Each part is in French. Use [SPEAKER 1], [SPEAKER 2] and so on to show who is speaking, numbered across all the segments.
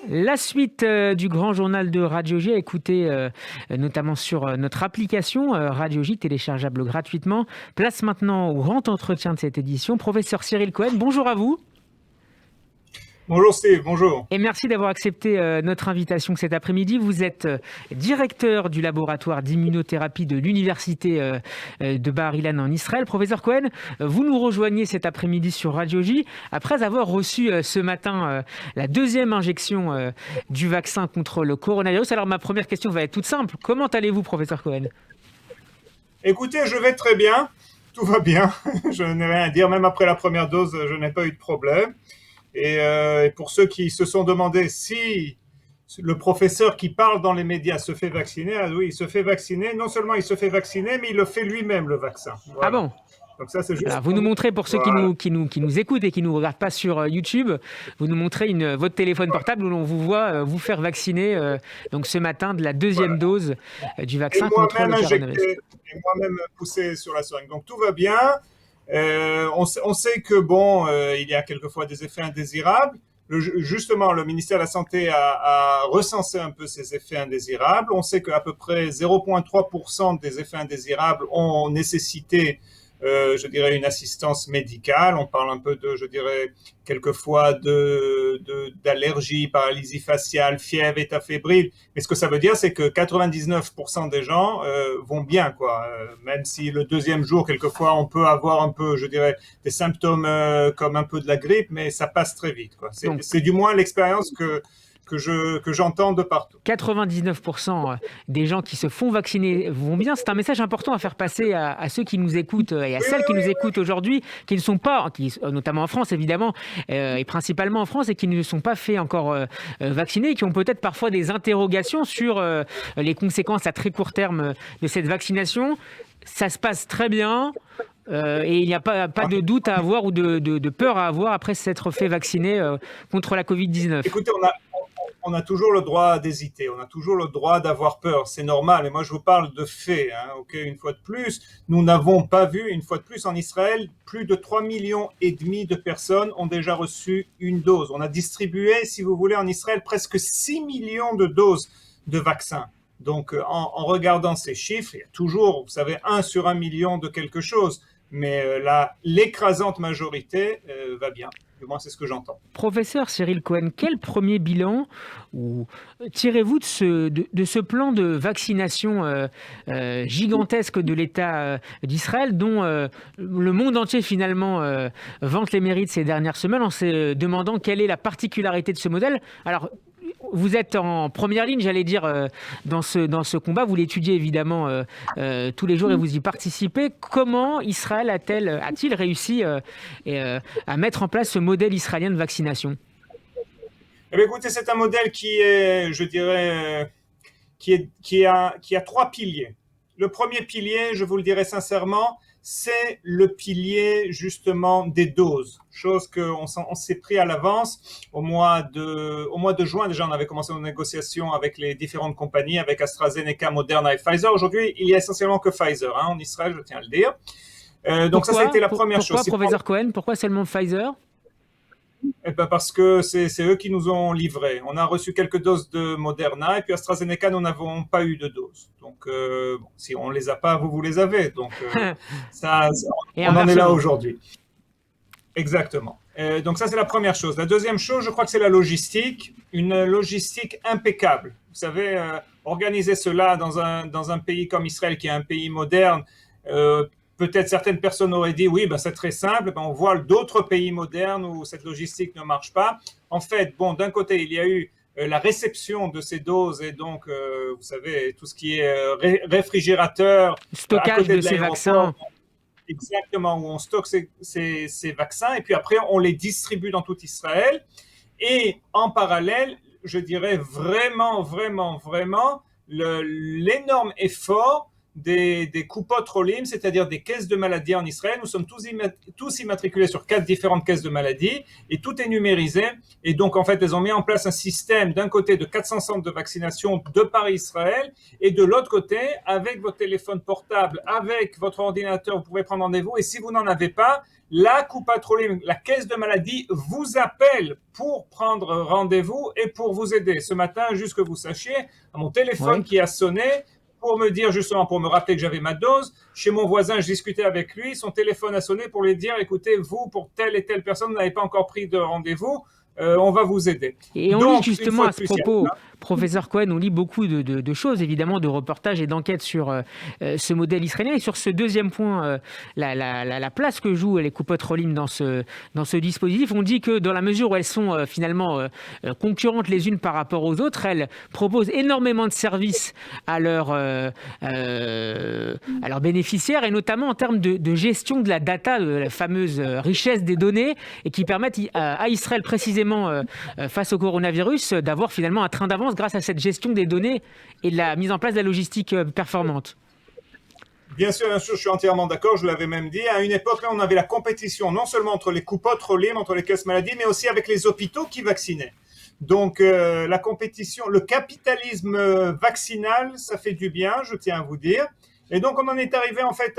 [SPEAKER 1] La suite du grand journal de Radio J à écouter notamment sur notre application Radio J téléchargeable gratuitement. Place maintenant au grand entretien de cette édition. Professeur Cyril Cohen, bonjour à vous.
[SPEAKER 2] Bonjour Steve, bonjour.
[SPEAKER 1] Et merci d'avoir accepté notre invitation cet après-midi. Vous êtes directeur du laboratoire d'immunothérapie de l'université de Bar-Ilan en Israël. Professeur Cohen, vous nous rejoignez cet après-midi sur Radio J après avoir reçu ce matin la deuxième injection du vaccin contre le coronavirus. Alors ma première question va être toute simple. Comment allez-vous, professeur Cohen ?
[SPEAKER 2] Écoutez, je vais très bien, tout va bien. Je n'ai rien à dire, même après la première dose, je n'ai pas eu de problème. Et pour ceux qui se sont demandé si le professeur qui parle dans les médias se fait vacciner, ah oui, il se fait vacciner. Non seulement il se fait vacciner, mais il le fait lui-même, le vaccin. Voilà.
[SPEAKER 1] Ah bon ?
[SPEAKER 2] Donc ça, c'est juste.
[SPEAKER 1] Alors, vous nous montrez, pour ceux
[SPEAKER 2] voilà.
[SPEAKER 1] qui nous écoutent et qui ne nous regardent pas sur YouTube, vous nous montrez votre téléphone portable où l'on vous voit vous faire vacciner donc ce matin de la deuxième dose du vaccin contre le coronavirus.
[SPEAKER 2] Et moi-même poussé sur la seringue. Donc tout va bien. On sait que il y a quelquefois des effets indésirables. Justement, le ministère de la Santé a recensé un peu ces effets indésirables. On sait qu'à peu près 0,3% des effets indésirables ont nécessité, je dirais, une assistance médicale. On parle un peu de, je dirais, quelquefois d'allergie, paralysie faciale, fièvre, état fébrile. Mais ce que ça veut dire, c'est que 99% des gens vont bien, quoi. Même si le deuxième jour, quelquefois, on peut avoir un peu, je dirais, des symptômes comme un peu de la grippe, mais ça passe très vite, quoi. C'est du moins l'expérience que j'entends de partout.
[SPEAKER 1] 99% des gens qui se font vacciner vont bien. C'est un message important à faire passer à ceux qui nous écoutent et à celles qui nous écoutent aujourd'hui, qui ne sont pas, notamment en France évidemment, et principalement en France, et qui ne sont pas fait encore vacciner, et qui ont peut-être parfois des interrogations sur les conséquences à très court terme de cette vaccination. Ça se passe très bien. Et il n'y a pas de doute à avoir ou de peur à avoir après s'être fait vacciner contre la Covid-19.
[SPEAKER 2] Écoutez, on a toujours le droit d'hésiter, on a toujours le droit d'avoir peur, c'est normal. Et moi, je vous parle de faits. Une fois de plus, nous n'avons pas vu, une fois de plus, en Israël, plus de 3,5 millions de personnes ont déjà reçu une dose. On a distribué, si vous voulez, en Israël, presque 6 millions de doses de vaccins. Donc, en regardant ces chiffres, il y a toujours, vous savez, 1 sur 1 million de quelque chose. Mais l'écrasante majorité va bien. Du moins, c'est ce que j'entends.
[SPEAKER 1] Professeur Cyril Cohen, quel premier bilan tirez-vous de ce plan de vaccination gigantesque de l'État d'Israël, dont le monde entier finalement vante les mérites ces dernières semaines, en se demandant quelle est la particularité de ce modèle ? Alors, vous êtes en première ligne, j'allais dire, dans ce combat. Vous l'étudiez évidemment tous les jours et vous y participez. Comment Israël a-t-il réussi à mettre en place ce modèle israélien de vaccination ?
[SPEAKER 2] Eh bien, écoutez, c'est un modèle qui est, je dirais, qui a 3 piliers. Le premier pilier, je vous le dirai sincèrement, c'est le pilier justement des doses, chose qu'on s'est pris à l'avance au mois de juin. Déjà, on avait commencé nos négociations avec les différentes compagnies, avec AstraZeneca, Moderna et Pfizer. Aujourd'hui, il y a essentiellement que Pfizer en Israël, je tiens à le dire. Donc ça, c'était la première chose.
[SPEAKER 1] Pourquoi, professeur Cohen, pourquoi seulement Pfizer ?
[SPEAKER 2] Eh ben parce que c'est eux qui nous ont livré. On a reçu quelques doses de Moderna et puis AstraZeneca, nous n'avons pas eu de doses. Donc, si on les a pas, vous les avez. Donc, on en est là aujourd'hui. Exactement. Donc ça, c'est la première chose. La deuxième chose, je crois que c'est la logistique. Une logistique impeccable. Vous savez, organiser cela dans un pays comme Israël, qui est un pays moderne, peut-être certaines personnes auraient dit oui, c'est très simple. On voit d'autres pays modernes où cette logistique ne marche pas. En fait, d'un côté, il y a eu la réception de ces doses et donc, vous savez, tout ce qui est réfrigérateur,
[SPEAKER 1] stockage de ces vaccins.
[SPEAKER 2] Exactement, où on stocke ces vaccins et puis après, on les distribue dans tout Israël. Et en parallèle, je dirais vraiment, vraiment, vraiment, l'énorme effort des Kupot Cholim, c'est-à-dire des caisses de maladies en Israël. Nous sommes tous immatriculés sur 4 différentes caisses de maladies et tout est numérisé. Et donc, en fait, ils ont mis en place un système d'un côté de 400 centres de vaccination de par Israël et de l'autre côté, avec votre téléphone portable, avec votre ordinateur, vous pouvez prendre rendez-vous. Et si vous n'en avez pas, la Coupat Cholim, la caisse de maladie, vous appelle pour prendre rendez-vous et pour vous aider. Ce matin, juste que vous sachiez, mon téléphone qui a sonné pour me dire justement, pour me rappeler que j'avais ma dose. Chez mon voisin, je discutais avec lui, son téléphone a sonné pour lui dire, écoutez, vous, pour telle et telle personne, vous n'avez pas encore pris de rendez-vous. On va vous aider.
[SPEAKER 1] Et on lit justement à ce propos, professeur Cohen, on lit beaucoup de choses, évidemment, de reportages et d'enquêtes sur ce modèle israélien. Et sur ce deuxième point, la place que jouent les Coupot Cholim dans ce dispositif, on dit que dans la mesure où elles sont finalement concurrentes les unes par rapport aux autres, elles proposent énormément de services à leurs bénéficiaires, et notamment en termes de gestion de la data, de la fameuse richesse des données, et qui permettent à Israël précisément face au coronavirus d'avoir finalement un train d'avance grâce à cette gestion des données et de la mise en place de la logistique performante.
[SPEAKER 2] Bien sûr, je suis entièrement d'accord, je l'avais même dit. À une époque, là, on avait la compétition non seulement entre les Coupot Cholim, entre les caisses maladies, mais aussi avec les hôpitaux qui vaccinaient. Donc, la compétition, le capitalisme vaccinal, ça fait du bien, je tiens à vous dire. Et donc, on en est arrivé en fait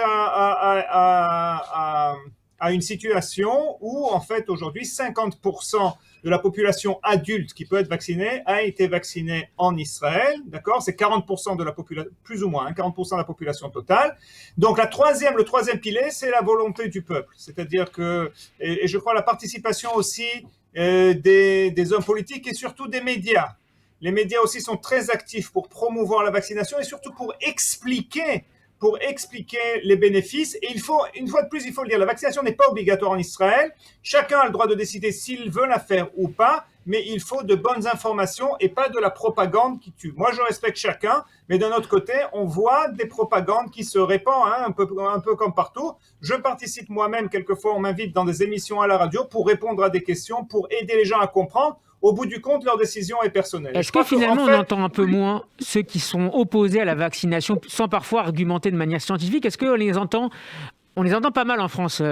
[SPEAKER 2] à une situation où, en fait, aujourd'hui, 50% de la population adulte qui peut être vaccinée a été vaccinée en Israël, d'accord? C'est 40% de la population, plus ou moins, 40% de la population totale. Donc, le troisième pilier, c'est la volonté du peuple. C'est-à-dire que, et je crois la participation aussi des hommes politiques et surtout des médias. Les médias aussi sont très actifs pour promouvoir la vaccination et surtout pour expliquer les bénéfices. Et il faut, une fois de plus, il faut le dire, la vaccination n'est pas obligatoire en Israël. Chacun a le droit de décider s'il veut la faire ou pas, mais il faut de bonnes informations et pas de la propagande qui tue. Moi, je respecte chacun, mais d'un autre côté, on voit des propagandes qui se répandent un peu comme partout. Je participe moi-même, quelquefois, on m'invite dans des émissions à la radio pour répondre à des questions, pour aider les gens à comprendre. Au bout du compte, leur décision est personnelle.
[SPEAKER 1] Est-ce que finalement, on entend un peu moins ceux qui sont opposés à la vaccination, sans parfois argumenter de manière scientifique? Est-ce qu'on les entend? On les entend pas mal en France,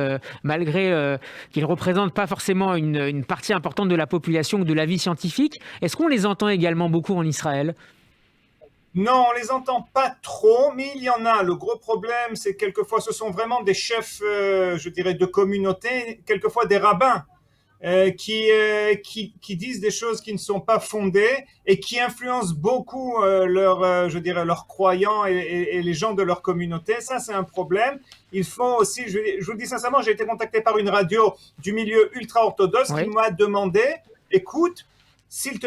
[SPEAKER 1] malgré qu'ils ne représentent pas forcément une partie importante de la population ou de la vie scientifique. Est-ce qu'on les entend également beaucoup en Israël?
[SPEAKER 2] Non, on les entend pas trop, mais il y en a. Le gros problème, c'est que quelquefois, ce sont vraiment des chefs, je dirais, de communauté, quelquefois des rabbins. Qui disent des choses qui ne sont pas fondées et qui influencent beaucoup leurs croyants et les gens de leur communauté. Ça, c'est un problème. Il faut aussi, je vous le dis sincèrement, j'ai été contacté par une radio du milieu ultra-orthodoxe qui m'a demandé, écoute, s'il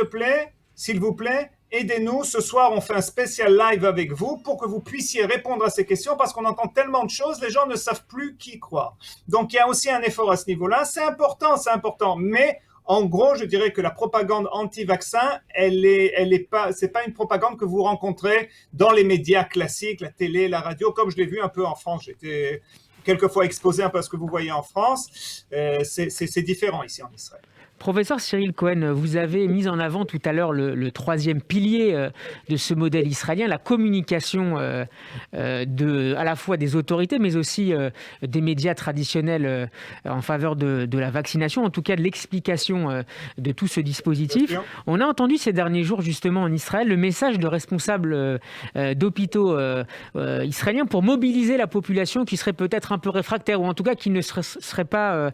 [SPEAKER 2] vous plaît, aidez-nous, ce soir on fait un spécial live avec vous pour que vous puissiez répondre à ces questions parce qu'on entend tellement de choses, les gens ne savent plus qui croire. Donc il y a aussi un effort à ce niveau-là, c'est important, mais en gros je dirais que la propagande anti-vaccin, c'est pas une propagande que vous rencontrez dans les médias classiques, la télé, la radio, comme je l'ai vu un peu en France. J'étais quelquefois exposé un peu à ce que vous voyez en France, c'est différent ici en Israël.
[SPEAKER 1] Professeur Cyril Cohen, vous avez mis en avant tout à l'heure le troisième pilier de ce modèle israélien, la communication à la fois des autorités, mais aussi des médias traditionnels en faveur de la vaccination, en tout cas de l'explication de tout ce dispositif. On a entendu ces derniers jours justement en Israël le message de responsables d'hôpitaux israéliens pour mobiliser la population qui serait peut-être un peu réfractaire ou en tout cas qui ne serait pas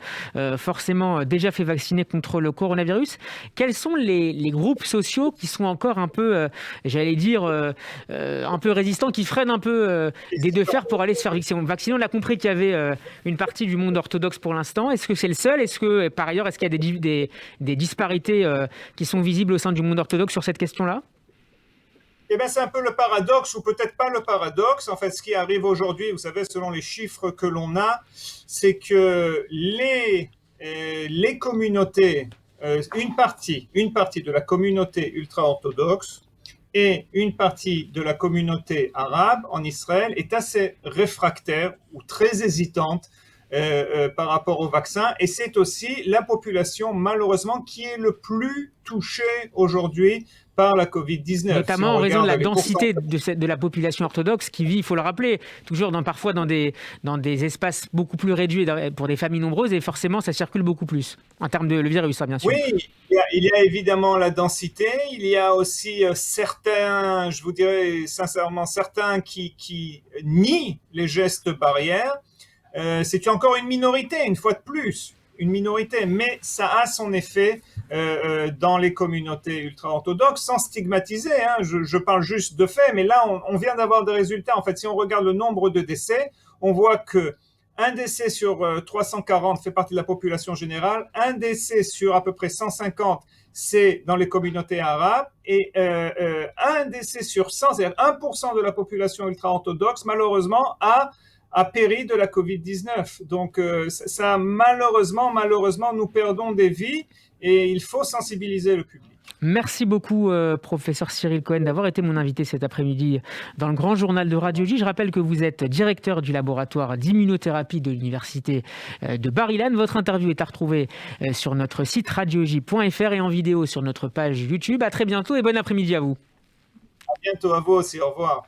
[SPEAKER 1] forcément déjà fait vacciner contre le coronavirus. Quels sont les groupes sociaux qui sont encore un peu, un peu résistants, qui freinent un peu des deux fers pour aller se faire vacciner? On a compris qu'il y avait une partie du monde orthodoxe pour l'instant. Est-ce que c'est le seul? Est-ce que, par ailleurs, est-ce qu'il y a des disparités qui sont visibles au sein du monde orthodoxe sur cette question-là?
[SPEAKER 2] Eh bien, c'est un peu le paradoxe, ou peut-être pas le paradoxe. En fait, ce qui arrive aujourd'hui, vous savez, selon les chiffres que l'on a, c'est que les communautés, une partie de la communauté ultra-orthodoxe et une partie de la communauté arabe en Israël est assez réfractaire ou très hésitante par rapport au vaccin. Et c'est aussi la population, malheureusement, qui est le plus touchée aujourd'hui par la Covid-19.
[SPEAKER 1] Notamment en raison de la densité de la population orthodoxe qui vit, il faut le rappeler, toujours parfois dans des espaces beaucoup plus réduits pour des familles nombreuses, et forcément ça circule beaucoup plus en termes de virus, bien sûr.
[SPEAKER 2] Oui, il y a évidemment la densité, il y a aussi certains, je vous dirais sincèrement, certains qui nient les gestes barrières. c'est encore une minorité, une fois de plus, une minorité, mais ça a son effet dans les communautés ultra-orthodoxes, sans stigmatiser, hein. Je parle juste de faits, mais là, on vient d'avoir des résultats. En fait, si on regarde le nombre de décès, on voit que un décès sur 340 fait partie de la population générale, un décès sur à peu près 150, c'est dans les communautés arabes, et un décès sur 100, c'est-à-dire 1% de la population ultra-orthodoxe, malheureusement, a péri de la Covid-19. Donc, ça, malheureusement, nous perdons des vies et il faut sensibiliser le public.
[SPEAKER 1] Merci beaucoup, professeur Cyril Cohen, d'avoir été mon invité cet après-midi dans le Grand Journal de Radio J. Je rappelle que vous êtes directeur du laboratoire d'immunothérapie de l'université de Bar-Ilan. Votre interview est à retrouver sur notre site radioj.fr et en vidéo sur notre page YouTube. À très bientôt et bon après-midi à vous.
[SPEAKER 2] À bientôt, à vous aussi. Au revoir.